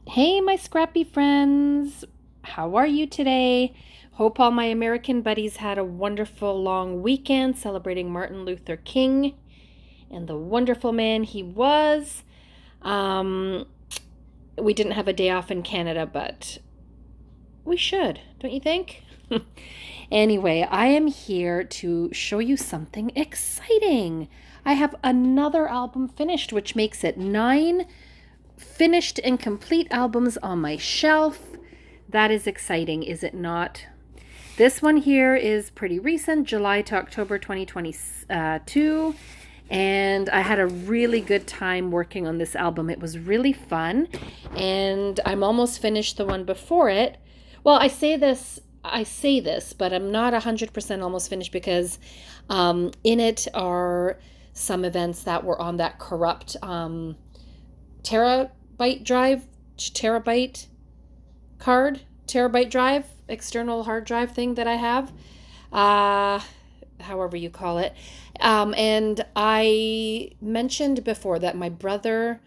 Hey, my scrappy friends. How are you today? Hope all my American buddies had a wonderful long weekend celebrating Martin Luther King and the wonderful man he was. Um, we didn't have a day off in Canada, but we should, don't you think? Anyway, I am here to show you something exciting. I have another album finished, which makes it 9 finished and complete albums on my shelf. That is exciting, is it not? This one here is pretty recent, July to October 2022. And I had a really good time working on this album. It was really fun. And I'm almost finished the one before it. Well, I say this, but I'm not 100% almost finished because in it are some events that were on that corrupt terabyte drive, terabyte card, terabyte drive, external hard drive thing that I have, uh, however you call it. And I mentioned before that my brother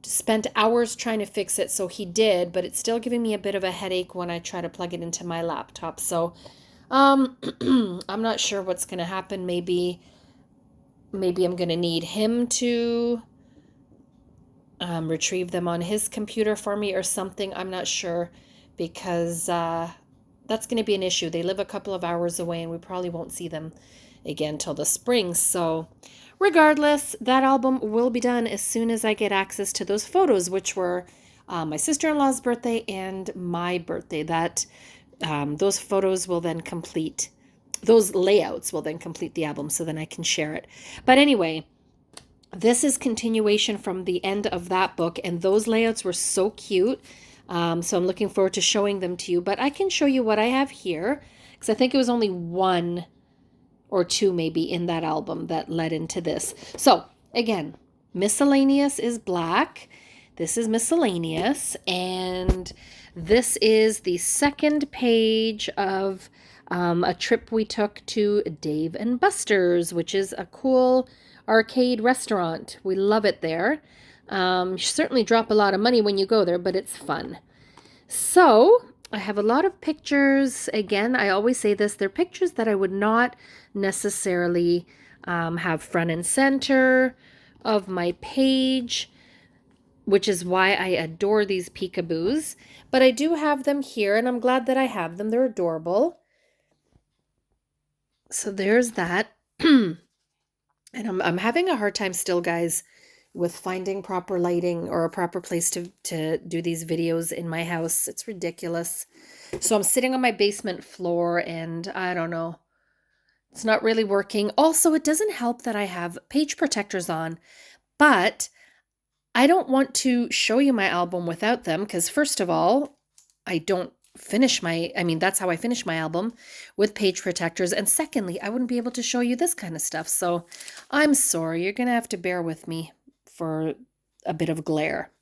spent hours trying to fix it, so he did, but it's still giving me a bit of a headache when I try to plug it into my laptop. So um, I'm not sure what's going to happen. Maybe I'm going to need him to retrieve them on his computer for me or something. I'm not sure because that's going to be an issue. They live a couple of hours away and we probably won't see them again till the spring. So, regardless, that album will be done as soon as I get access to those photos, which were my sister-in-law's birthday and my birthday. Those photos will then complete. Those layouts will then complete the album, so then I can share it. But anyway, this is continuation from the end of that book, and those layouts were so cute. So I'm looking forward to showing them to you. But I can show you what I have here, because I think it was only one or two maybe in that album that led into this. So again, miscellaneous is black. This is miscellaneous, and this is the second page of a trip we took to Dave and Buster's, which is a cool arcade restaurant. We love it there. You certainly drop a lot of money when you go there, but it's fun. So I have a lot of pictures. Again, I always say this, they're pictures that I would not necessarily have front and center of my page, which is why I adore these Peekaboos. But I do have them here, and I'm glad that I have them. They're adorable. So there's that. And I'm having a hard time still, guys, with finding proper lighting or a proper place to do these videos in my house. It's ridiculous. So I'm sitting on my basement floor and I don't know. It's not really working. Also, it doesn't help that I have page protectors on, but I don't want to show you my album without them because first of all, I don't that's how I finish my album with page protectors. And secondly, I wouldn't be able to show you this kind of stuff. So I'm sorry, you're going to have to bear with me for a bit of glare.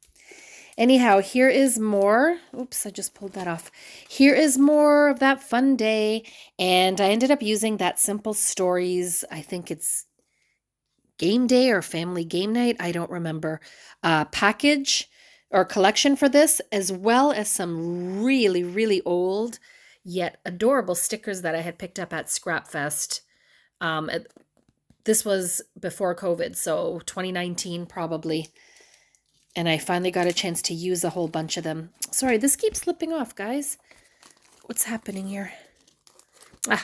Anyhow, here is more. Oops, I just pulled that off. Here is more of that fun day. And I ended up using that Simple Stories. I think it's game day or family game night. I don't remember. Package or collection for this, as well as some really, really old yet adorable stickers that I had picked up at Scrapfest. This was before COVID, so 2019 probably. And I finally got a chance to use a whole bunch of them. Sorry, this keeps slipping off, guys. What's happening here?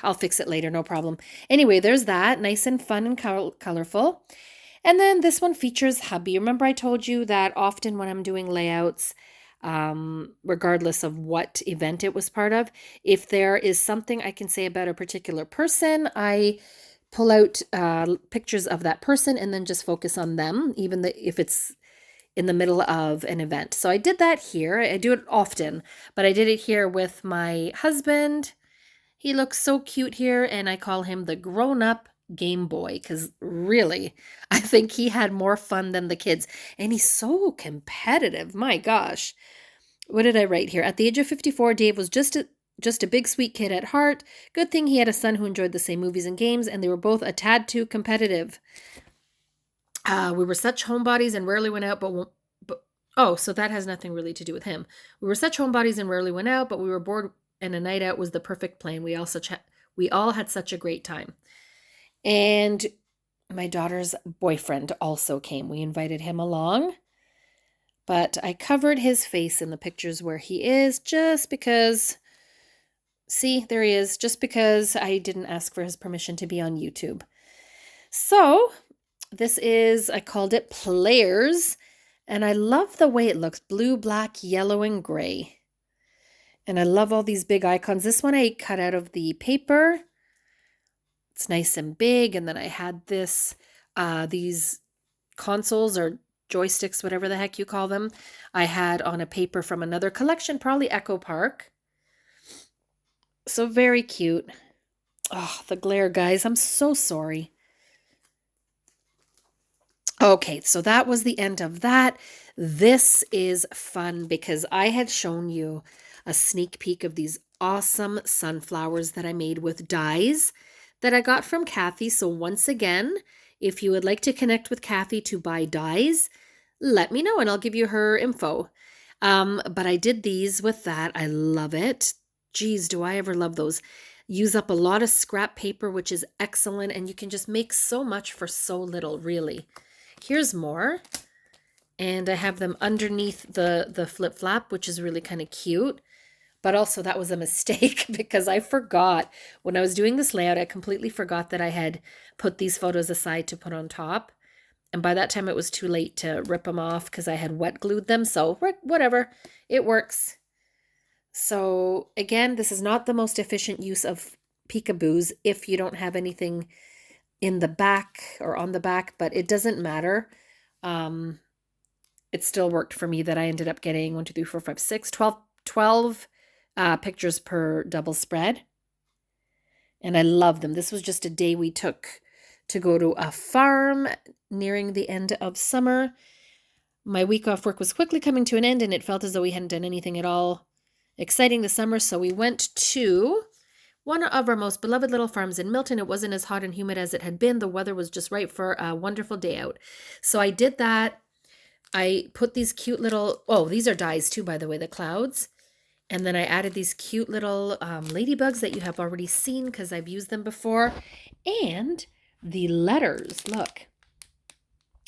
I'll fix it later, no problem. Anyway, there's that. Nice and fun and colorful. And then this one features hubby. Remember I told you that often when I'm doing layouts, regardless of what event it was part of, if there is something I can say about a particular person, I pull out pictures of that person and then just focus on them, even if it's in the middle of an event. So I did that here. I do it often, but I did it here with my husband. He looks so cute here, and I call him the grown-up Game Boy because really, I think he had more fun than the kids. And he's so competitive. My gosh. What did I write here? At the age of 54, Dave was just a big sweet kid at heart. Good thing he had a son who enjoyed the same movies and games, and they were both a tad too competitive. We were such homebodies and rarely went out, but Oh, so that has nothing really to do with him. We were such homebodies and rarely went out, but we were bored and a night out was the perfect plan. We all had such a great time. And my daughter's boyfriend also came. We invited him along, but I covered his face in the pictures where he is just because, see, there he is, just because I didn't ask for his permission to be on YouTube. So this is, I called it Players, and I love the way it looks, blue, black, yellow, and gray. And I love all these big icons. This one I cut out of the paper. It's nice and big. And then I had these consoles or joysticks, whatever the heck you call them, I had on a paper from another collection, probably Echo Park. So very cute. Oh, the glare, guys. I'm so sorry. Okay, so that was the end of that. This is fun because I had shown you a sneak peek of these awesome sunflowers that I made with dies that I got from Kathy. So once again, if you would like to connect with Kathy to buy dies, let me know and I'll give you her info. But I did these with that. I love it. Geez, do I ever love those. Use up a lot of scrap paper, which is excellent. And you can just make so much for so little, really. Here's more. And I have them underneath the flip flap, which is really kind of cute. But also that was a mistake because I forgot when I was doing this layout, I completely forgot that I had put these photos aside to put on top. And by that time it was too late to rip them off because I had wet glued them. So whatever, it works. So again, this is not the most efficient use of Peekaboos if you don't have anything in the back or on the back, but it doesn't matter. It still worked for me that I ended up getting 1, 2, 3, 4, 5, 6, 12 pictures per double spread. And I love them. This was just a day we took to go to a farm nearing the end of summer. My week off work was quickly coming to an end and it felt as though we hadn't done anything at all exciting this summer. So we went to one of our most beloved little farms in Milton. It wasn't as hot and humid as it had been. The weather was just right for a wonderful day out. So I did that. I put these cute little, oh, these are dies too, by the way, the clouds. And then I added these cute little ladybugs that you have already seen because I've used them before. And the letters, look.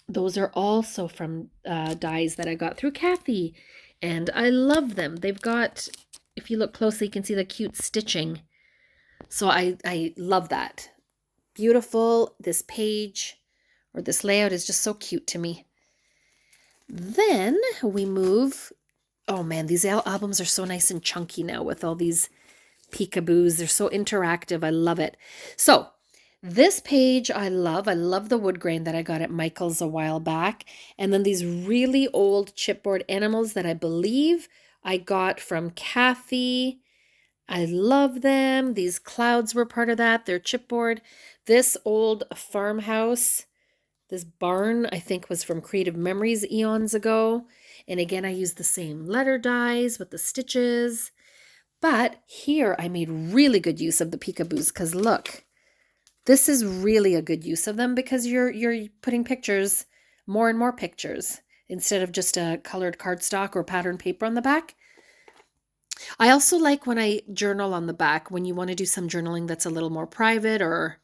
Those are also from dies that I got through Kathy. And I love them. They've got, if you look closely, you can see the cute stitching. So I love that. Beautiful. This page or this layout is just so cute to me. Then we move. Oh man, these albums are so nice and chunky now with all these peekaboos. They're so interactive. I love it. So this page I love. I love the wood grain that I got at Michael's a while back. And then these really old chipboard animals that I believe I got from Kathy. I love them. These clouds were part of that. They're chipboard. This old farmhouse, this barn, I think was from Creative Memories eons ago. And again, I used the same letter dies with the stitches. But here I made really good use of the peekaboos because look, this is really a good use of them because you're putting pictures, more and more pictures, instead of just a colored cardstock or pattern paper on the back. I also like when I journal on the back, when you want to do some journaling that's a little more private or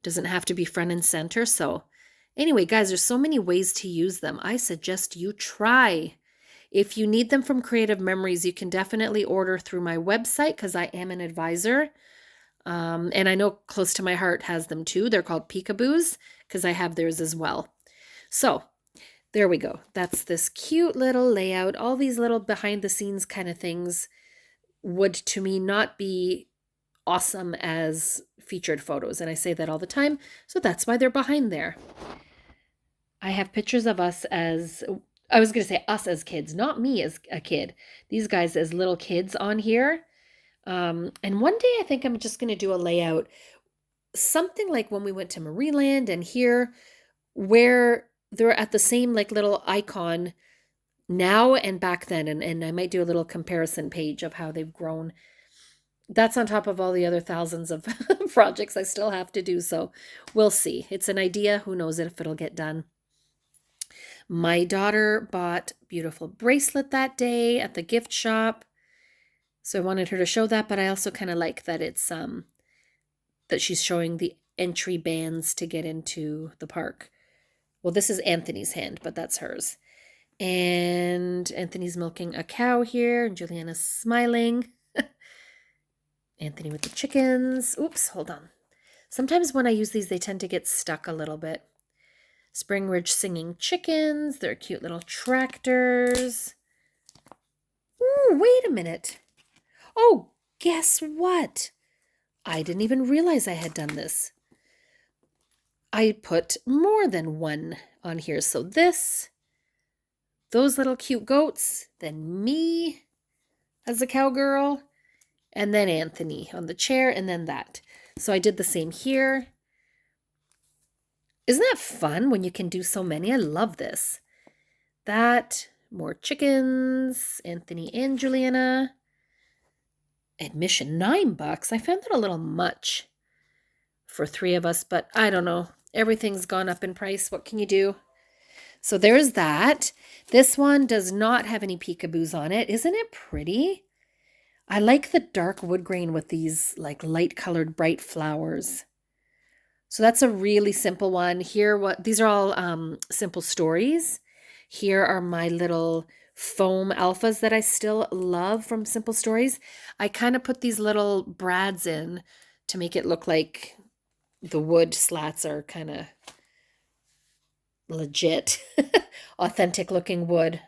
doesn't have to be front and center. So anyway, guys, there's so many ways to use them. I suggest you try. If you need them from Creative Memories, you can definitely order through my website because I am an advisor. And I know Close to My Heart has them too. They're called Peekaboos because I have theirs as well. So there we go. That's this cute little layout. All these little behind the scenes kind of things would to me not be awesome as featured photos. And I say that all the time. So that's why they're behind there. I have pictures of us as, I was going to say us as kids, not me as a kid. These guys as little kids on here. And one day I think I'm just going to do a layout, something like when we went to Marineland and here, where they're at the same like little icon now and back then. And I might do a little comparison page of how they've grown. That's on top of all the other thousands of projects I still have to do. So we'll see. It's an idea. Who knows if it'll get done. My daughter bought a beautiful bracelet that day at the gift shop. So I wanted her to show that, but I also kind of like that it's that she's showing the entry bands to get into the park. Well, this is Anthony's hand, but that's hers. And Anthony's milking a cow here, and Juliana's smiling. Anthony with the chickens. Oops, hold on. Sometimes when I use these, they tend to get stuck a little bit. Spring Ridge singing chickens. They're cute little tractors. Ooh, wait a minute. Oh, guess what? I didn't even realize I had done this. I put more than one on here. So this, those little cute goats, then me as a cowgirl, and then Anthony on the chair, and then that. So I did the same here. Isn't that fun when you can do so many? I love this. That, more chickens, Anthony and Juliana. Admission $9. I found that a little much for 3 of us, but I don't know. Everything's gone up in price. What can you do? So there's that. This one does not have any peekaboos on it. Isn't it pretty? I like the dark wood grain with these like light colored bright flowers. So that's a really simple one. Here, these are all simple stories. Here are my little foam alphas that I still love from Simple Stories. I kind of put these little brads in to make it look like the wood slats are kind of legit, authentic looking wood.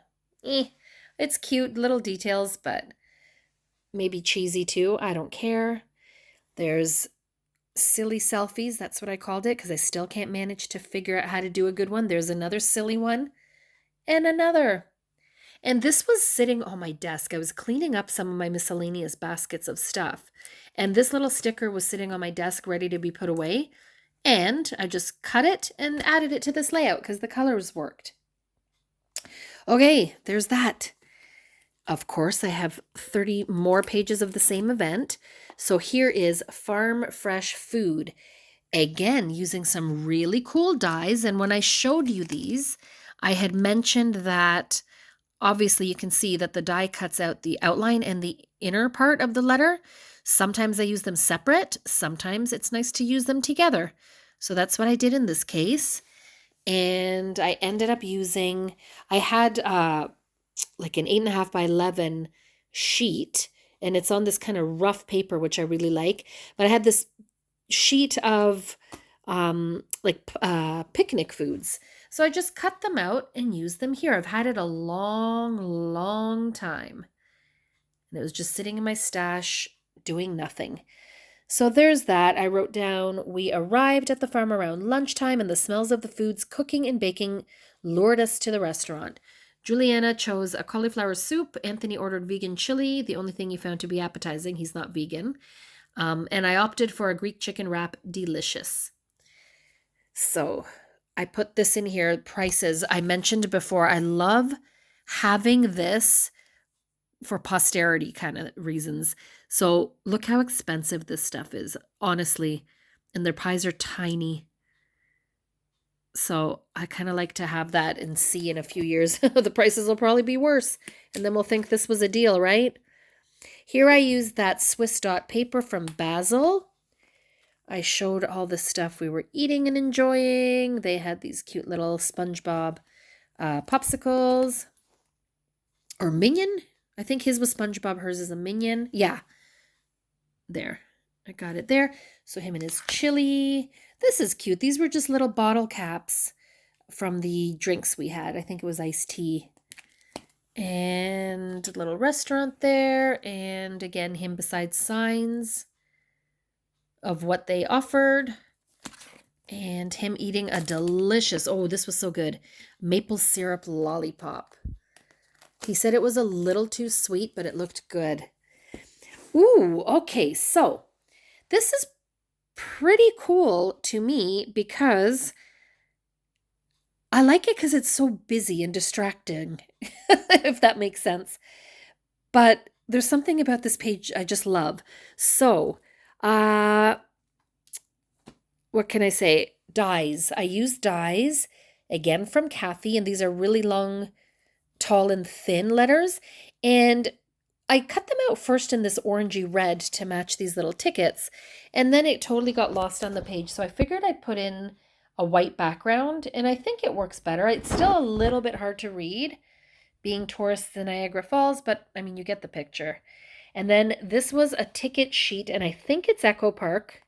It's cute, little details, but maybe cheesy too. I don't care. There's silly selfies. That's what I called it because I still can't manage to figure out how to do a good one. There's another silly one and another. And this was sitting on my desk. I was cleaning up some of my miscellaneous baskets of stuff. And this little sticker was sitting on my desk ready to be put away. And I just cut it and added it to this layout because the colors worked. Okay, there's that. Of course, I have 30 more pages of the same event. So here is Farm Fresh Food. Again, using some really cool dyes. And when I showed you these, I had mentioned that obviously you can see that the dye cuts out the outline and the inner part of the letter. Sometimes I use them separate. Sometimes it's nice to use them together. So that's what I did in this case. And I ended up using, I had like an 8.5 by 11 sheet, and it's on this kind of rough paper, which I really like. But I had this sheet of picnic foods. So I just cut them out and used them here. I've had it a long, long time. And it was just sitting in my stash doing nothing. So there's that. I wrote down, we arrived at the farm around lunchtime and the smells of the foods cooking and baking lured us to the restaurant. Juliana chose a cauliflower soup. Anthony ordered vegan chili, the only thing he found to be appetizing. He's not vegan. And I opted for a Greek chicken wrap, delicious. So I put this in here, prices. I mentioned before, I love having this for posterity kind of reasons. So look how expensive this stuff is, honestly. And their pies are tiny. So I kind of like to have that and see in a few years. The prices will probably be worse. And then we'll think this was a deal, right? Here I used that Swiss dot paper from Basil. I showed all the stuff we were eating and enjoying. They had these cute little SpongeBob popsicles. Or Minion. I think his was SpongeBob, hers is a Minion. Yeah. There. I got it there. So him and his chili. This is cute. These were just little bottle caps from the drinks we had. I think it was iced tea. And a little restaurant there. And again, him beside signs of what they offered. And him eating a delicious, oh, this was so good, maple syrup lollipop. He said it was a little too sweet, but it looked good. Ooh, okay, so this is pretty cool to me because I like it because it's so busy and distracting, if that makes sense. But there's something about this page I just love. So, what can I say? Dyes. I use dyes, again from Kathy, and these are really long, tall and thin letters. And I cut them out first in this orangey red to match these little tickets, and then it totally got lost on the page. So I figured I'd put in a white background, and I think it works better. It's still a little bit hard to read being tourists in Niagara Falls, but I mean, you get the picture. And then this was a ticket sheet, and I think it's Echo Park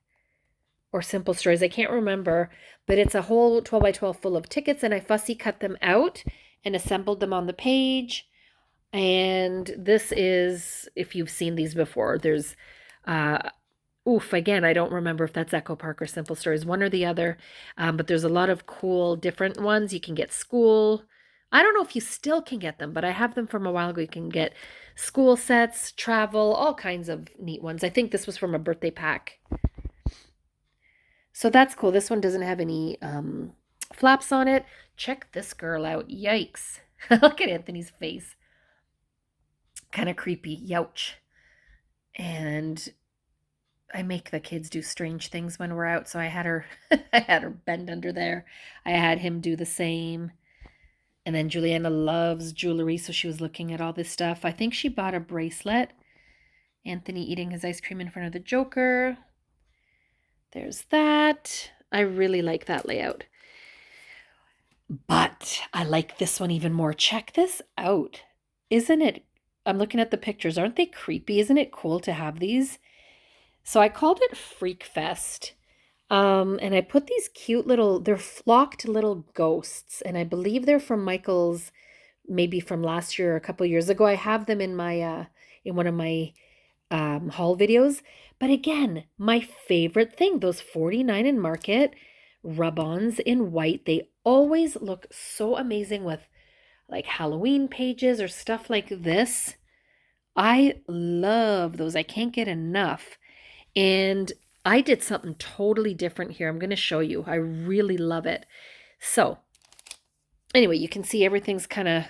or Simple Stories. I can't remember, but it's a whole 12 by 12 full of tickets, and I fussy cut them out and assembled them on the page. And this is, if you've seen these before, there's, again, I don't remember if that's Echo Park or Simple Stories, one or the other, but there's a lot of cool different ones. You can get school. I don't know if you still can get them, but I have them from a while ago. You can get school sets, travel, all kinds of neat ones. I think this was from a birthday pack. So that's cool. This one doesn't have any flaps on it. Check this girl out. Yikes. Look at Anthony's face. Kind of creepy. Youch. And I make the kids do strange things when we're out. So I had her bend under there. I had him do the same. And then Juliana loves jewelry, so she was looking at all this stuff. I think she bought a bracelet. Anthony eating his ice cream in front of the Joker. There's that. I really like that layout. But I like this one even more. Check this out. Isn't it? I'm looking at the pictures. Aren't they creepy? Isn't it cool to have these? So I called it Freak Fest. And I put these cute little, they're flocked little ghosts. And I believe they're from Michael's, maybe from last year or a couple years ago. I have them in my, in one of my haul videos. But again, my favorite thing, those 49 in Market rub-ons in white, they always look so amazing with like Halloween pages or stuff like this. I love those. I can't get enough. And I did something totally different here. I'm going to show you. I really love it. So anyway, you can see everything's kind of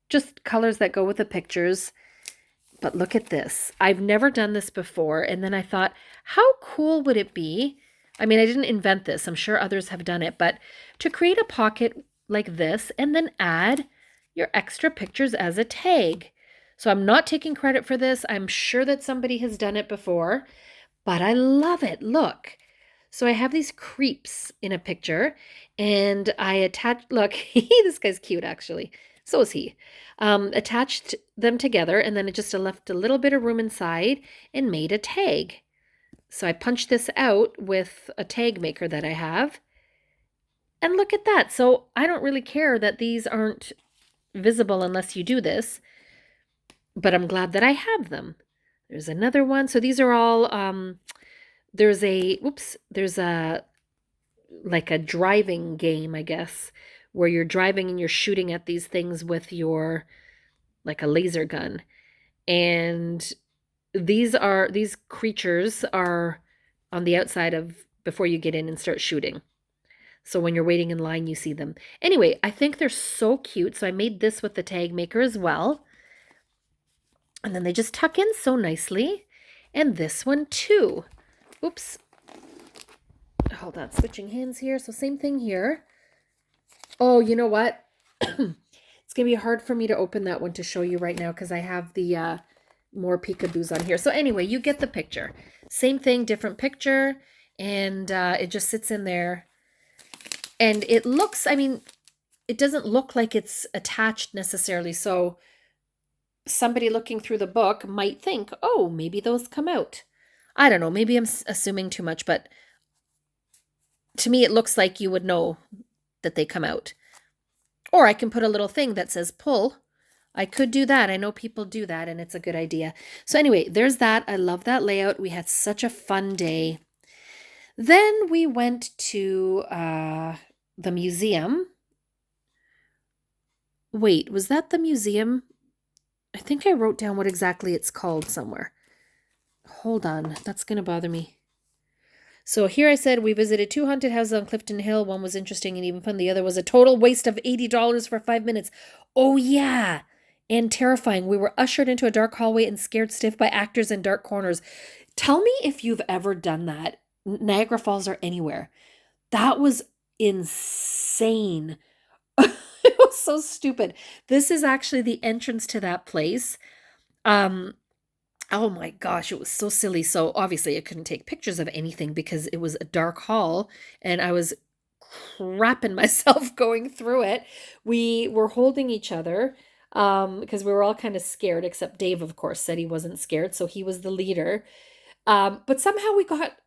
just colors that go with the pictures. But look at this. I've never done this before. And then I thought, how cool would it be? I mean, I didn't invent this. I'm sure others have done it. But to create a pocket like this and then add your extra pictures as a tag. So I'm not taking credit for this. I'm sure that somebody has done it before. But I love it. Look. So I have these creeps in a picture. And I attach... Look, this guy's cute, actually. So is he. Attached them together, and then it just left a little bit of room inside and made a tag. So I punched this out with a tag maker that I have. And look at that. So I don't really care that these aren't visible unless you do this. But I'm glad that I have them. There's another one. So these are all, there's like a driving game, I guess, where you're driving and you're shooting at these things with your, like a laser gun. And these creatures are on the outside of, before you get in and start shooting. So when you're waiting in line, you see them. Anyway, I think they're so cute. So I made this with the tag maker as well. And then they just tuck in so nicely. And this one too. Oops. Hold on, switching hands here. So same thing here. Oh, you know what? It's going to be hard for me to open that one to show you right now because I have the more peekaboos on here. So anyway, you get the picture. Same thing, different picture. And it just sits in there. And it looks, I mean, it doesn't look like it's attached necessarily. So somebody looking through the book might think, oh, maybe those come out. I don't know. Maybe I'm assuming too much, but to me, it looks like you would know that they come out. Or I can put a little thing that says pull. I could do that. I know people do that, and it's a good idea. So anyway, there's that. I love that layout. We had such a fun day. Then we went to the museum. Wait, was that the museum? I think I wrote down what exactly it's called somewhere. Hold on. That's going to bother me. So here I said we visited 2 haunted houses on Clifton Hill. One was interesting and even fun. The other was a total waste of $80 for 5 minutes. Oh, yeah. And terrifying. We were ushered into a dark hallway and scared stiff by actors in dark corners. Tell me if you've ever done that. Niagara Falls or anywhere. That was insane. It was so stupid. This is actually the entrance to that place. Um, oh my gosh, it was so silly. So obviously I couldn't take pictures of anything because it was a dark hall and I was crapping myself going through it. We were holding each other because we were all kind of scared, except Dave, of course, said he wasn't scared, so he was the leader. But somehow we got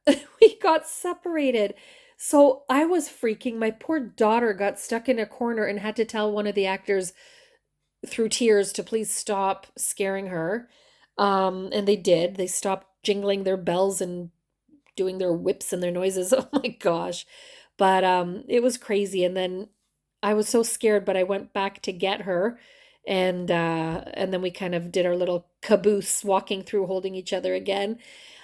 we got separated. So I was freaking. My poor daughter got stuck in a corner and had to tell one of the actors through tears to please stop scaring her. And they did. They stopped jingling their bells and doing their whips and their noises. Oh my gosh. But it was crazy. And then I was so scared, but I went back to get her. And then we kind of did our little caboose walking through holding each other again.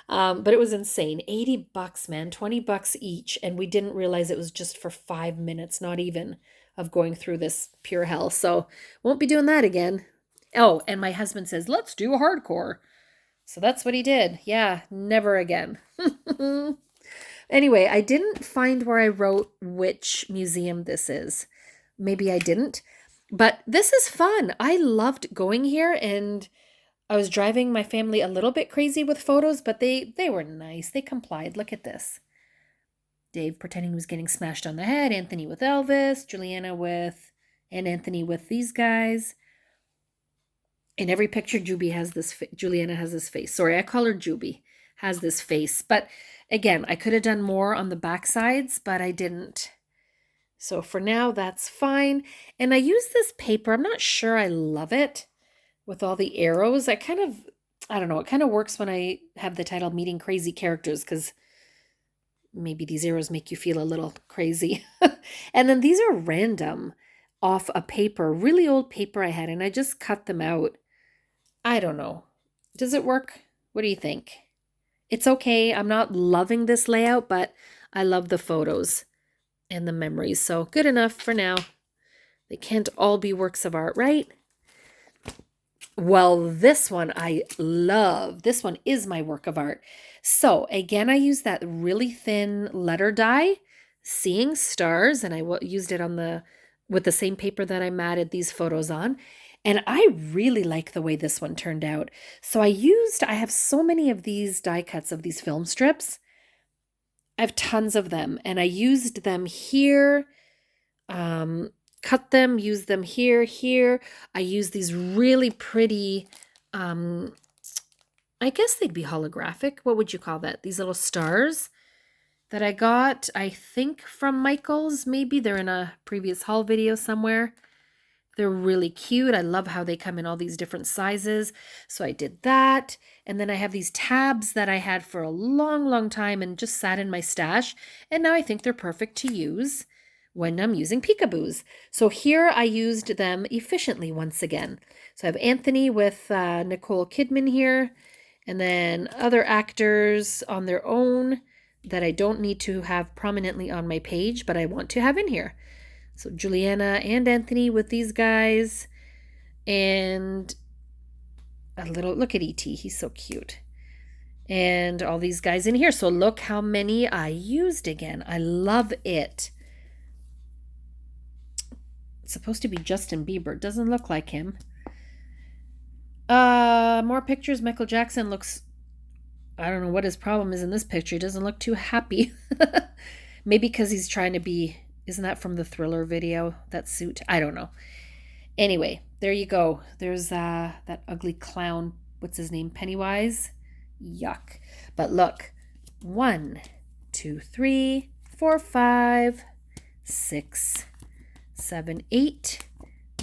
But it was insane. $80, man, $20 each. And we didn't realize it was just for 5 minutes, not even, of going through this pure hell. So won't be doing that again. Oh, and my husband says, let's do a hardcore. So that's what he did. Yeah, never again. Anyway, I didn't find where I wrote which museum this is. Maybe I didn't. But this is fun. I loved going here, and I was driving my family a little bit crazy with photos, but they were nice. They complied. Look at this. Dave pretending he was getting smashed on the head, Anthony with Elvis, and Anthony with these guys. In every picture, Juliana has this face. Sorry, I call her Juby. Has this face. But again, I could have done more on the back sides, but I didn't. So for now, that's fine. And I use this paper. I'm not sure I love it with all the arrows. I don't know. It kind of works when I have the title Meeting Crazy Characters because maybe these arrows make you feel a little crazy. And then these are random off a paper, really old paper I had, and I just cut them out. I don't know. Does it work? What do you think? It's okay. I'm not loving this layout, but I love the photos and the memories. So good enough for now. They can't all be works of art, right? Well, this one I love. This one is my work of art. So again, I used that really thin letter die, Seeing Stars, and I used it with the same paper that I matted these photos on. And I really like the way this one turned out. So I have so many of these die cuts of these film strips. I have tons of them, and I used them here, cut them, used them here. I used these really pretty, I guess they'd be holographic. What would you call that? These little stars that I got, I think from Michael's, maybe. They're in a previous haul video somewhere. They're really cute. I love how they come in all these different sizes. So I did that. And then I have these tabs that I had for a long, long time and just sat in my stash. And now I think they're perfect to use when I'm using Peekaboos. So here I used them efficiently once again. So I have Anthony with Nicole Kidman here. And then other actors on their own that I don't need to have prominently on my page, but I want to have in here. So Juliana and Anthony with these guys. And a little, look at E.T., he's so cute. And all these guys in here. So look how many I used again. I love it. It's supposed to be Justin Bieber. Doesn't look like him. More pictures. Michael Jackson looks, I don't know what his problem is in this picture. He doesn't look too happy. Maybe because he's trying to be, isn't that from the Thriller video? That suit? I don't know. Anyway, there you go. There's that ugly clown. What's his name? Pennywise? Yuck. But look. 1, 2, 3, 4, 5, 6, 7, 8,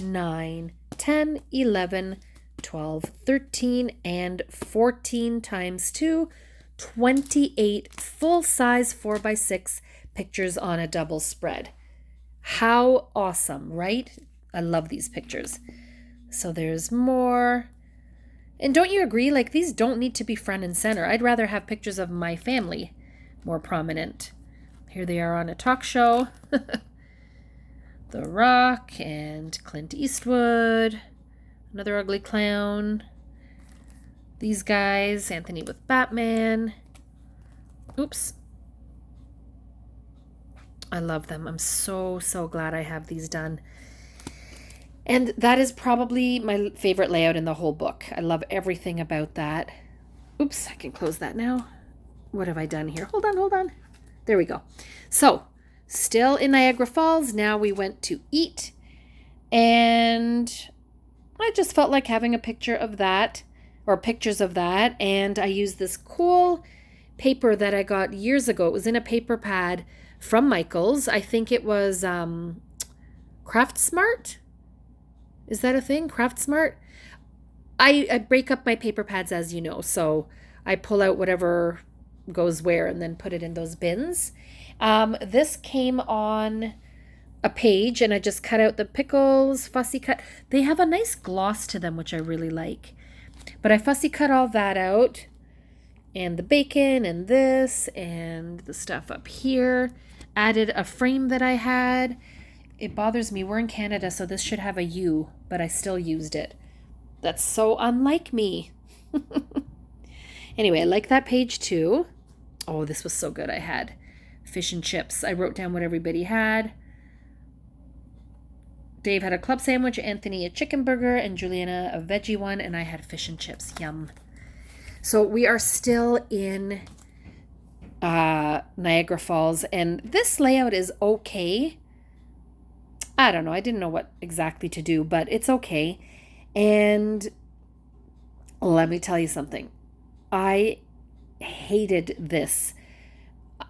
9, 10, 11, 12, 13, and 14 times 2, 28 full-size 4x6 pictures on a double spread. How awesome, right? I love these pictures. So there's more. And don't you agree? Like, these don't need to be front and center. I'd rather have pictures of my family more prominent. Here they are on a talk show. The Rock and Clint Eastwood. Another ugly clown. These guys. Anthony with Batman. Oops. I love them. I'm so, so glad I have these done. And that is probably my favorite layout in the whole book. I love everything about that. Oops, I can close that now. What have I done here? Hold on, hold on. There we go. So, still in Niagara Falls. Now we went to eat. And I just felt like having a picture of that, or pictures of that. And I used this cool paper that I got years ago. It was in a paper pad from Michael's. I think it was Craft Smart. Is that a thing? Craft Smart? I break up my paper pads, as you know. So I pull out whatever goes where and then put it in those bins. This came on a page and I just cut out the pickles, fussy cut. They have a nice gloss to them, which I really like. But I fussy cut all that out, and the bacon and this and the stuff up here. Added a frame that I had. It bothers me. We're in Canada, so this should have a U, but I still used it. That's so unlike me. Anyway, I like that page too. Oh, this was so good. I had fish and chips. I wrote down what everybody had. Dave had a club sandwich, Anthony a chicken burger, and Juliana a veggie one, and I had fish and chips. Yum. So we are still in Niagara Falls, and this layout is okay. I don't know. I didn't know what exactly to do, but it's okay. And let me tell you something. I hated this.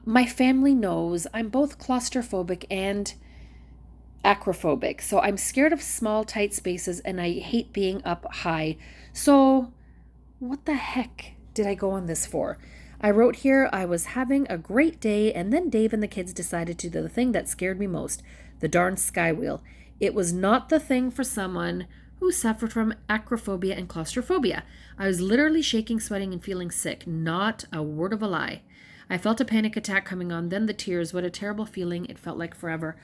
My family knows I'm both claustrophobic and acrophobic. So I'm scared of small, tight spaces, and I hate being up high. So what the heck did I go on this for? I wrote here, I was having a great day, and then Dave and the kids decided to do the thing that scared me most, the darn sky wheel. It was not the thing for someone who suffered from acrophobia and claustrophobia. I was literally shaking, sweating, and feeling sick. Not a word of a lie. I felt a panic attack coming on, then the tears. What a terrible feeling. It felt like forever.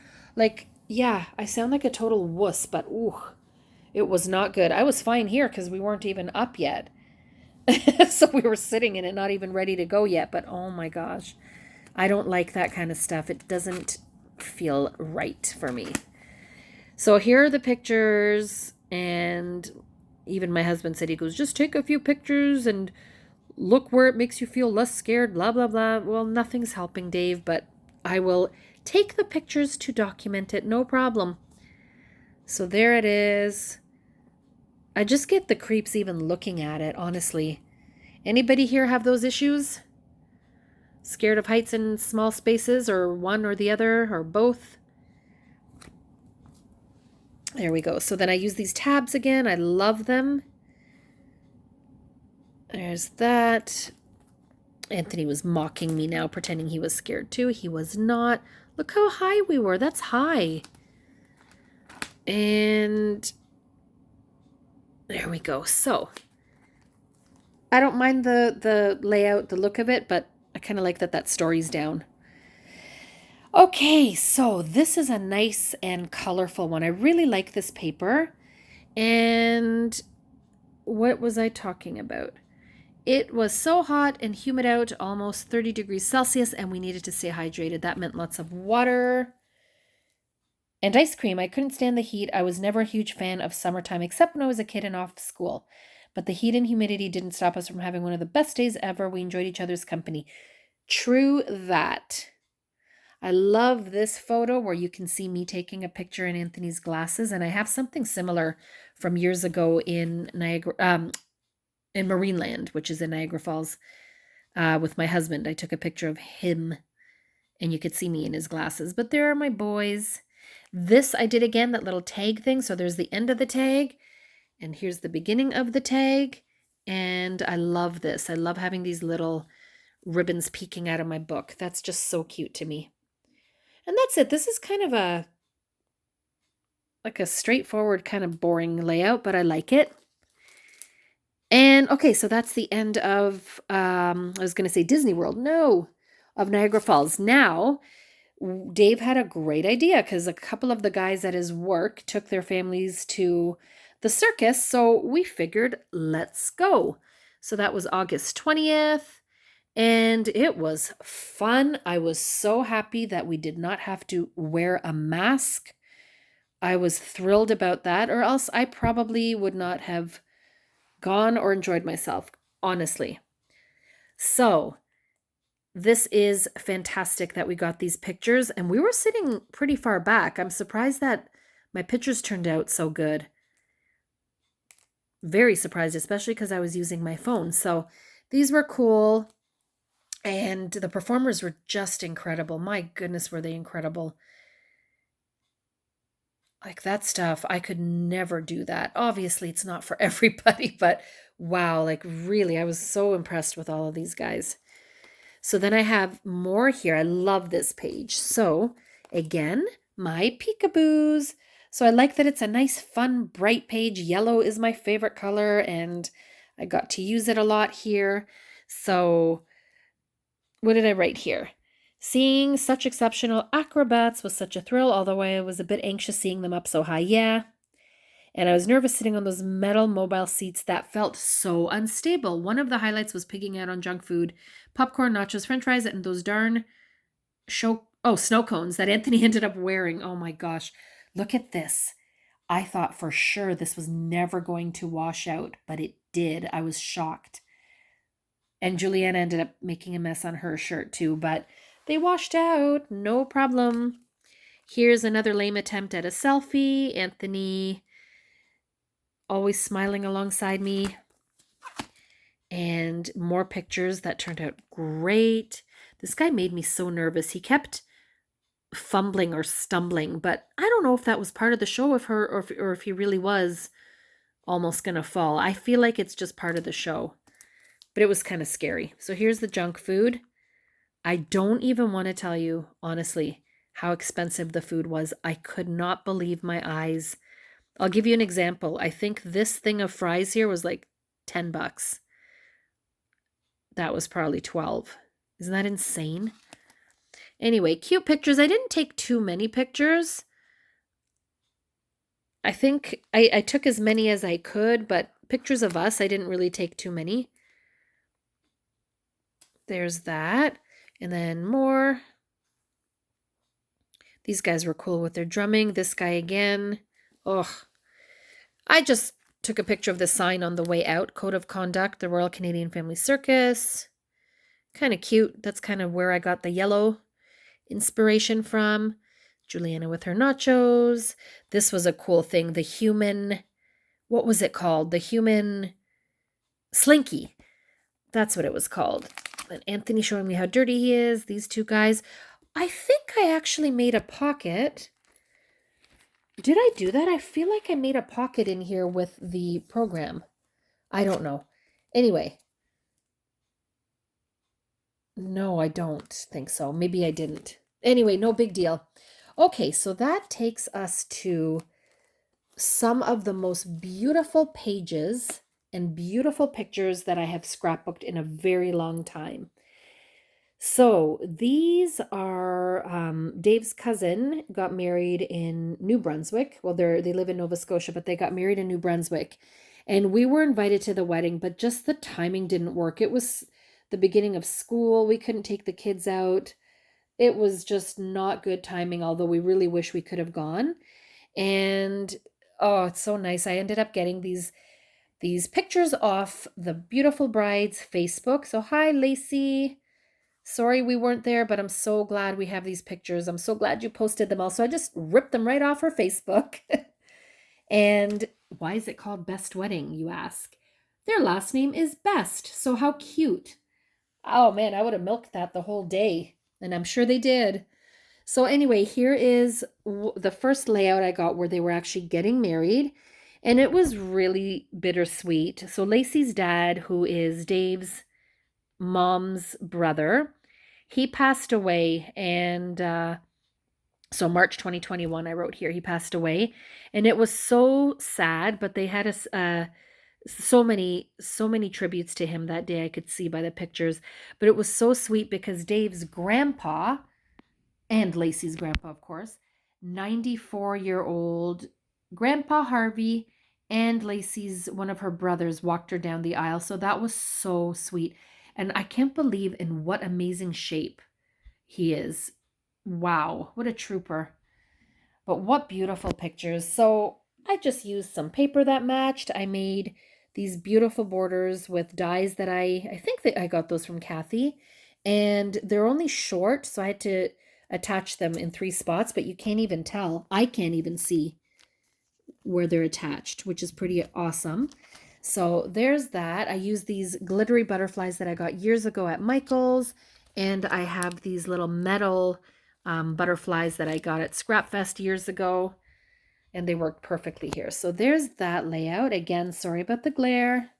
Yeah, I sound like a total wuss, but ooh, it was not good. I was fine here because we weren't even up yet. So we were sitting in it, not even ready to go yet. But oh my gosh, I don't like that kind of stuff. It doesn't feel right for me. So here are the pictures. And even my husband said, he goes, just take a few pictures and look where it makes you feel less scared, blah, blah, blah. Well, nothing's helping, Dave, but I will take the pictures to document it. No problem. So there it is. I just get the creeps even looking at it, honestly. Anybody here have those issues? Scared of heights in small spaces, or one or the other, or both? There we go. So then I use these tabs again. I love them. There's that. Anthony was mocking me now, pretending he was scared too. He was not. Look how high we were. That's high. And there we go. So I don't mind the layout, the look of it, but I kind of like that story's down. Okay, so this is a nice and colorful one. I really like this paper. And what was I talking about? It was so hot and humid out, almost 30 degrees Celsius, and we needed to stay hydrated. That meant lots of water and ice cream. I couldn't stand the heat. I was never a huge fan of summertime, except when I was a kid and off school. But the heat and humidity didn't stop us from having one of the best days ever. We enjoyed each other's company. True that. I love this photo where you can see me taking a picture in Anthony's glasses, and I have something similar from years ago in Niagara, in Marineland, which is in Niagara Falls, with my husband. I took a picture of him, and you could see me in his glasses. But there are my boys. This I did again, that little tag thing. So there's the end of the tag, and here's the beginning of the tag. And I love this. I love having these little ribbons peeking out of my book. That's just so cute to me. And that's it. This is kind of a straightforward, kind of boring layout, but I like it. And okay, so that's the end of, I was going to say Disney World. No, of Niagara Falls. Now, Dave had a great idea because a couple of the guys at his work took their families to the circus. So we figured, let's go. So that was August 20th. And it was fun. I was so happy that we did not have to wear a mask. I was thrilled about that, or else I probably would not have gone or enjoyed myself, honestly. So, this is fantastic that we got these pictures, and we were sitting pretty far back. I'm surprised that my pictures turned out so good. Very surprised, especially because I was using my phone. So, these were cool, and the performers were just incredible. My goodness, were they incredible. Like that stuff, I could never do that. Obviously, it's not for everybody, but wow, like really, I was so impressed with all of these guys. So then I have more here. I love this page. So again, my Peekaboos. So I like that it's a nice, fun, bright page. Yellow is my favorite color, and I got to use it a lot here. So what did I write here? Seeing such exceptional acrobats was such a thrill, although I was a bit anxious seeing them up so high. Yeah. And I was nervous sitting on those metal mobile seats that felt so unstable. One of the highlights was pigging out on junk food, popcorn, nachos, french fries, and those darn snow cones that Anthony ended up wearing. Oh my gosh. Look at this. I thought for sure this was never going to wash out, but it did. I was shocked. And Juliana ended up making a mess on her shirt too, but they washed out. No problem. Here's another lame attempt at a selfie. Anthony always smiling alongside me. And more pictures that turned out great. This guy made me so nervous. He kept fumbling or stumbling, but I don't know if that was part of the show or if he really was almost gonna fall. I feel like it's just part of the show, but it was kind of scary. So here's the junk food. I don't even want to tell you, honestly, how expensive the food was. I could not believe my eyes. I'll give you an example. I think this thing of fries here was like $10. That was probably 12. Isn't that insane? Anyway, cute pictures. I didn't take too many pictures. I think I took as many as I could, but pictures of us, I didn't really take too many. There's that. And then more. These guys were cool with their drumming. This guy again. Oh, I just took a picture of the sign on the way out. Code of Conduct, the Royal Canadian Family Circus. Kind of cute. That's kind of where I got the yellow inspiration from. Juliana with her nachos. This was a cool thing. The human, what was it called? The human slinky. That's what it was called. And Anthony showing me how dirty he is. These two guys. I think I actually made a pocket. Did I do that? I feel like I made a pocket in here with the program. I don't know. Anyway. No, I don't think so. Maybe I didn't. Anyway, no big deal. Okay, so that takes us to some of the most beautiful pages and beautiful pictures that I have scrapbooked in a very long time. So these are Dave's cousin got married in New Brunswick. Well, they live in Nova Scotia, but they got married in New Brunswick. And we were invited to the wedding, but just the timing didn't work. It was the beginning of school. We couldn't take the kids out. It was just not good timing, although we really wish we could have gone. And oh, it's so nice. I ended up getting these pictures off the beautiful bride's Facebook. So hi, Lacey. Sorry we weren't there, but I'm so glad we have these pictures. I'm so glad you posted them all. So I just ripped them right off her Facebook. And why is it called Best Wedding, you ask? Their last name is Best, so how cute. Oh man, I would have milked that the whole day, and I'm sure they did. So anyway, here is the first layout I got where they were actually getting married, and it was really bittersweet. So Lacey's dad, who is Dave's mom's brother, he passed away, and so March 2021, I wrote here, he passed away, and it was so sad, but they had so many tributes to him that day I could see by the pictures, but it was so sweet because Dave's grandpa, and Lacey's grandpa, of course, 94-year-old Grandpa Harvey, and Lacey's one of her brothers walked her down the aisle, so that was so sweet. And I can't believe in what amazing shape he is. Wow, what a trooper. But what beautiful pictures. So I just used some paper that matched. I made these beautiful borders with dies that I think that I got those from Kathy. And they're only short, so I had to attach them in 3 spots, but you can't even tell. I can't even see where they're attached, which is pretty awesome. So there's that. I use these glittery butterflies that I got years ago at Michael's, and I have these little metal butterflies that I got at Scrap Fest years ago, and they work perfectly here. So there's that layout. Again, sorry about the glare.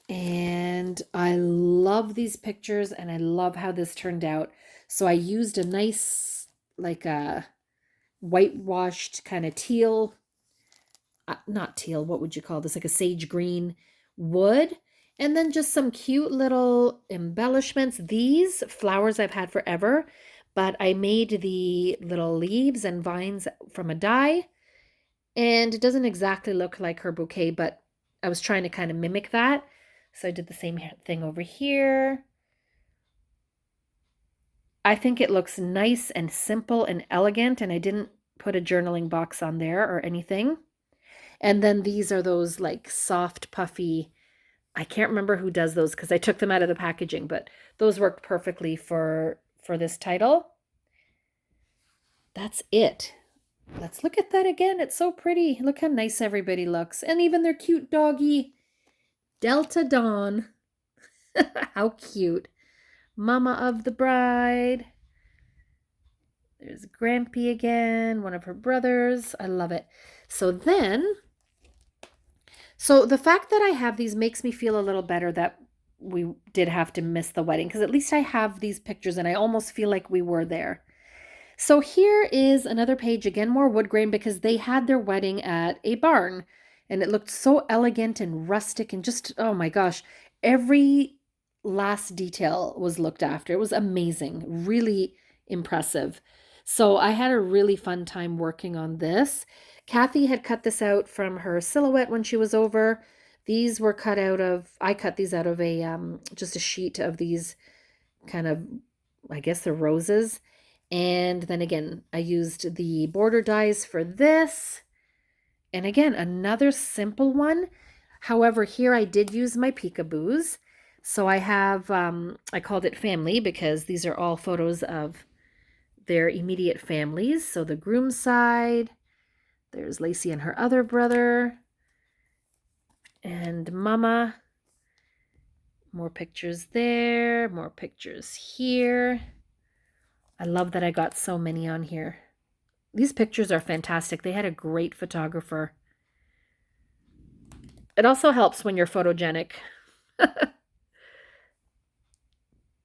And I love these pictures, and I love how this turned out. So I used a nice, like a whitewashed kind of teal, not teal, what would you call this? Like a sage green wood. And then just some cute little embellishments. These flowers I've had forever, but I made the little leaves and vines from a die. And it doesn't exactly look like her bouquet, but I was trying to kind of mimic that. So I did the same thing over here. I think it looks nice and simple and elegant, and I didn't put a journaling box on there or anything. And then these are those like soft, puffy, I can't remember who does those because I took them out of the packaging, but those worked perfectly for this title. That's it. Let's look at that again. It's so pretty. Look how nice everybody looks. And even their cute doggy, Delta Dawn. How cute. Mama of the bride. There's Grampy again, one of her brothers. I love it. So the fact that I have these makes me feel a little better that we did have to miss the wedding, because at least I have these pictures and I almost feel like we were there. So here is another page, again, more wood grain, because they had their wedding at a barn and it looked so elegant and rustic and just, oh my gosh, every last detail was looked after. It was amazing, really impressive. So I had a really fun time working on this. Kathy had cut this out from her silhouette when she was over. These were cut out of, I cut these out of a, just a sheet of these kind of, I guess they're roses. And then again, I used the border dies for this. And again, another simple one. However, here I did use my Peekaboos. So I have, I called it family because these are all photos of their immediate families. So the groom's side, there's Lacey and her other brother, and Mama. More pictures there, more pictures here. I love that I got so many on here. These pictures are fantastic. They had a great photographer. It also helps when you're photogenic.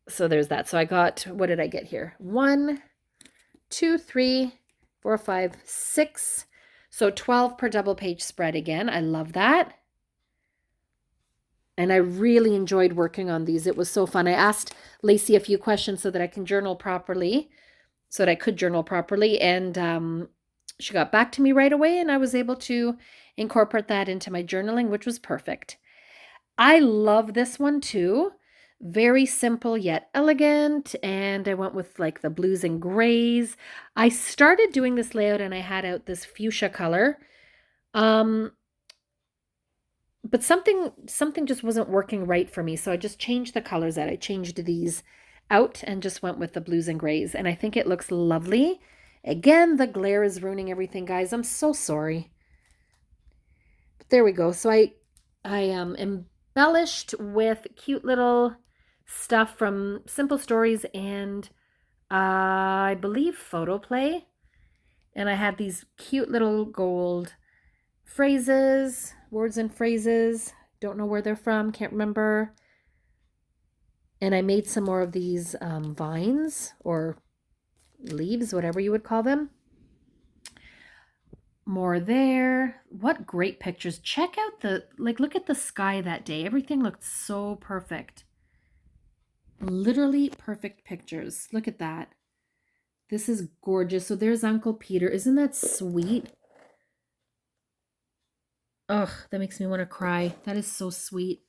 So there's that. So I got, what did I get here? 1, 2, 3, 4, 5, 6. So 12 per double page spread again. I love that. And I really enjoyed working on these. It was so fun. I asked Lacey a few questions so that I can journal properly, so that I could journal properly. And she got back to me right away, and I was able to incorporate that into my journaling, which was perfect. I love this one too. Very simple yet elegant. And I went with like the blues and grays. I started doing this layout and I had out this fuchsia color. But something just wasn't working right for me. So I just changed the colors out. I changed these out and just went with the blues and grays. And I think it looks lovely. Again, the glare is ruining everything, guys. I'm so sorry. But there we go. So I embellished with cute little stuff from Simple Stories and I believe Photoplay. And I had these cute little gold phrases, words and phrases. Don't know where they're from, can't remember. And I made some more of these vines or leaves, whatever you would call them. More there. What great pictures. Check out look at the sky that day. Everything looked so perfect. Literally perfect pictures. Look at that. This is gorgeous. So there's Uncle Peter. Isn't that sweet? Ugh, that makes me want to cry. That is so sweet.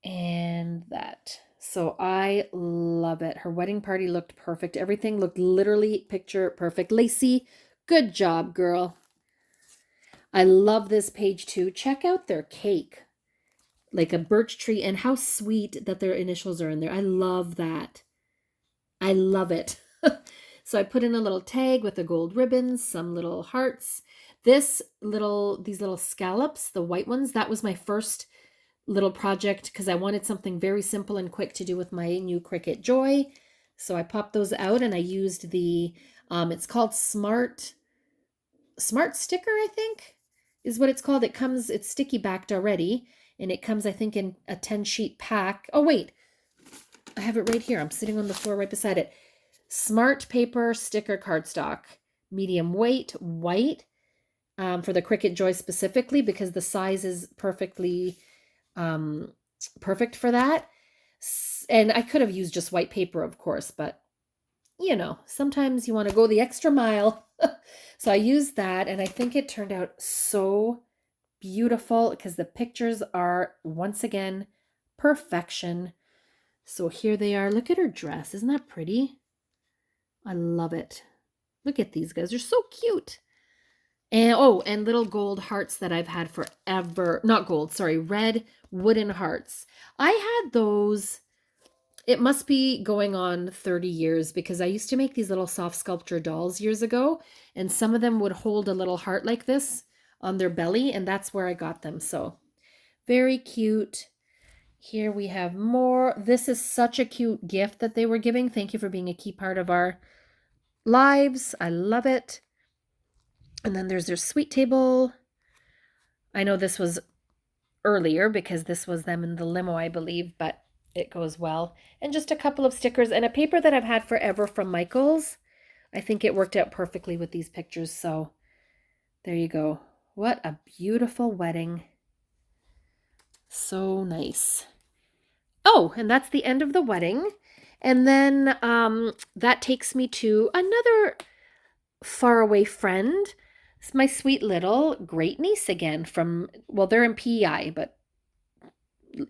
And that. So I love it. Her wedding party looked perfect. Everything looked literally picture perfect. Lacey, good job, girl. I love this page too. Check out their cake. Like a birch tree, and how sweet that their initials are in there. I love that. I love it. So I put in a little tag with the gold ribbons, some little hearts. These little scallops, the white ones, that was my first little project because I wanted something very simple and quick to do with my new Cricut Joy. So I popped those out and I used the, it's called Smart Sticker, I think is what it's called. It's sticky backed already. And it comes, I think, in a 10 sheet pack. Oh, wait, I have it right here. I'm sitting on the floor right beside it. Smart Paper Sticker Cardstock, medium weight, white, for the Cricut Joy specifically because the size is perfectly perfect for that. And I could have used just white paper, of course, but you know, sometimes you want to go the extra mile. So I used that and I think it turned out so beautiful because the pictures are once again perfection. So here they are. Look at her dress. Isn't that pretty? I love it. Look at these guys. They're so cute. And oh, and little gold hearts that I've had forever. Not gold, sorry, red wooden hearts. I had those. It must be going on 30 years because I used to make these little soft sculpture dolls years ago, and some of them would hold a little heart like this on their belly, and that's where I got them. So very cute. Here we have more. This is such a cute gift that they were giving. Thank you for being a key part of our lives. I love it. And then there's their sweet table. I know this was earlier because this was them in the limo, I believe, but it goes well. And just a couple of stickers and a paper that I've had forever from Michaels. I think it worked out perfectly with these pictures. So there you go. What a beautiful wedding. So nice. Oh, and that's the end of the wedding. And then that takes me to another faraway friend. It's my sweet little great niece again from, well, they're in PEI, but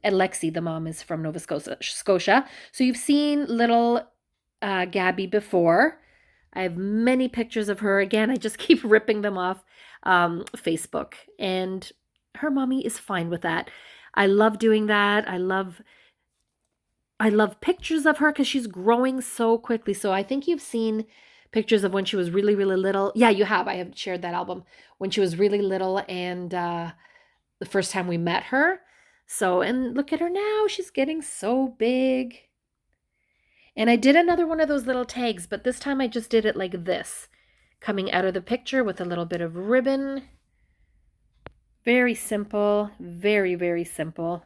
Alexi, the mom, is from Nova Scotia. So you've seen little Gabby before. I have many pictures of her. Again, I just keep ripping them off Facebook. And her mommy is fine with that. I love doing that. I love pictures of her because she's growing so quickly. So I think you've seen pictures of when she was really, really little. Yeah, you have. I have shared that album when she was really little and the first time we met her. So, and look at her now. She's getting so big. And I did another one of those little tags, but this time I just did it like this, coming out of the picture with a little bit of ribbon. Very simple, very, very simple,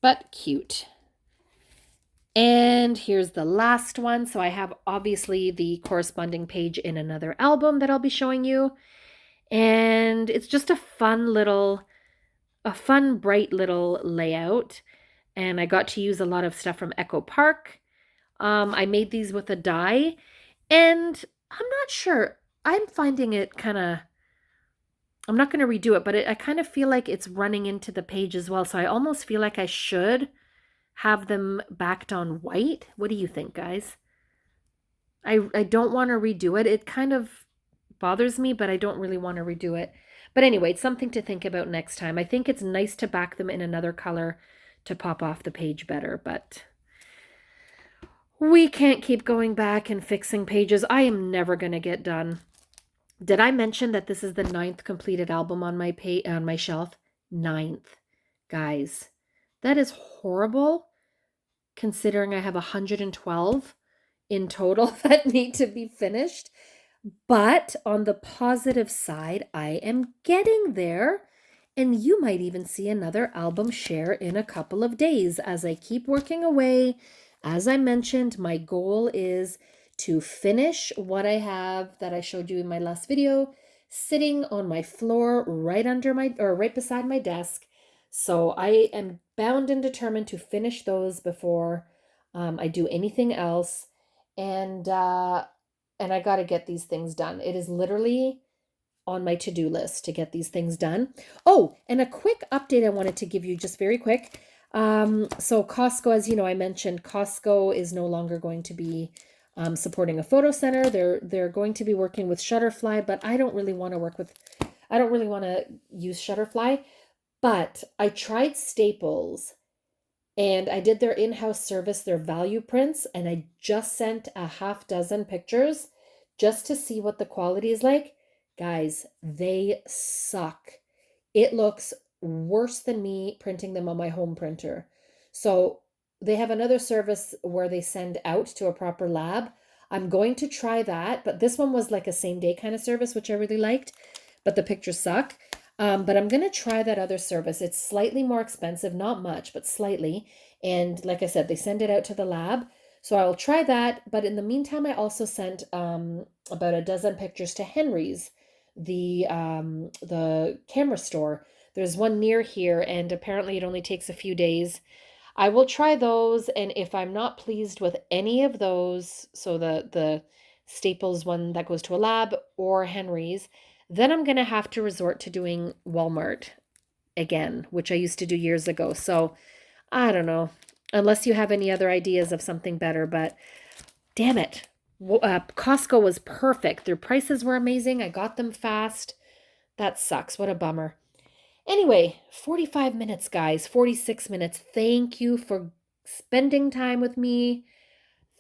but cute. And here's the last one. So I have obviously the corresponding page in another album that I'll be showing you. And it's just a fun, bright little layout. And I got to use a lot of stuff from Echo Park. I made these with a die. And I'm not sure. I'm finding it kind of, I'm not going to redo it, but I kind of feel like it's running into the page as well. So I almost feel like I should have them backed on white. What do you think, guys? I don't want to redo it. It kind of bothers me, but I don't really want to redo it. But anyway, it's something to think about next time. I think it's nice to back them in another color to pop off the page better, but we can't keep going back and fixing pages. I am never going to get done. Did I mention that this is the 9th completed album on my shelf? 9th. Guys, that is horrible considering I have 112 in total that need to be finished. But on the positive side, I am getting there. And you might even see another album share in a couple of days as I keep working away. As I mentioned, my goal is to finish what I have that I showed you in my last video, sitting on my floor right beside my desk. So I am bound and determined to finish those before I do anything else. And I got to get these things done. It is literally on my to-do list to get these things done. Oh, and a quick update I wanted to give you just very quick. So Costco, as you know, I mentioned Costco is no longer going to be supporting a photo center. They're going to be working with Shutterfly, but I don't really want to work with. I don't really want to use Shutterfly. But I tried Staples and I did their in-house service, their value prints, and I just sent a half dozen pictures just to see what the quality is like. Guys, they suck. It looks worse than me printing them on my home printer. So they have another service where they send out to a proper lab. I'm going to try that, but this one was like a same day kind of service, which I really liked, but the pictures suck. But I'm going to try that other service. It's slightly more expensive, not much, but slightly. And like I said, they send it out to the lab. So I will try that. But in the meantime, I also sent about a dozen pictures to Henry's, the camera store. There's one near here, and apparently it only takes a few days. I will try those, and if I'm not pleased with any of those, so the Staples one that goes to a lab or Henry's, then I'm going to have to resort to doing Walmart again, which I used to do years ago. So I don't know, unless you have any other ideas of something better, but damn it. Costco was perfect. Their prices were amazing. I got them fast. That sucks. What a bummer. Anyway, 45 minutes, guys, 46 minutes. Thank you for spending time with me.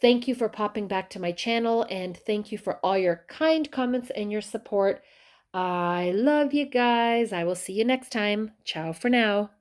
Thank you for popping back to my channel, and thank you for all your kind comments and your support. I love you guys. I will see you next time. Ciao for now.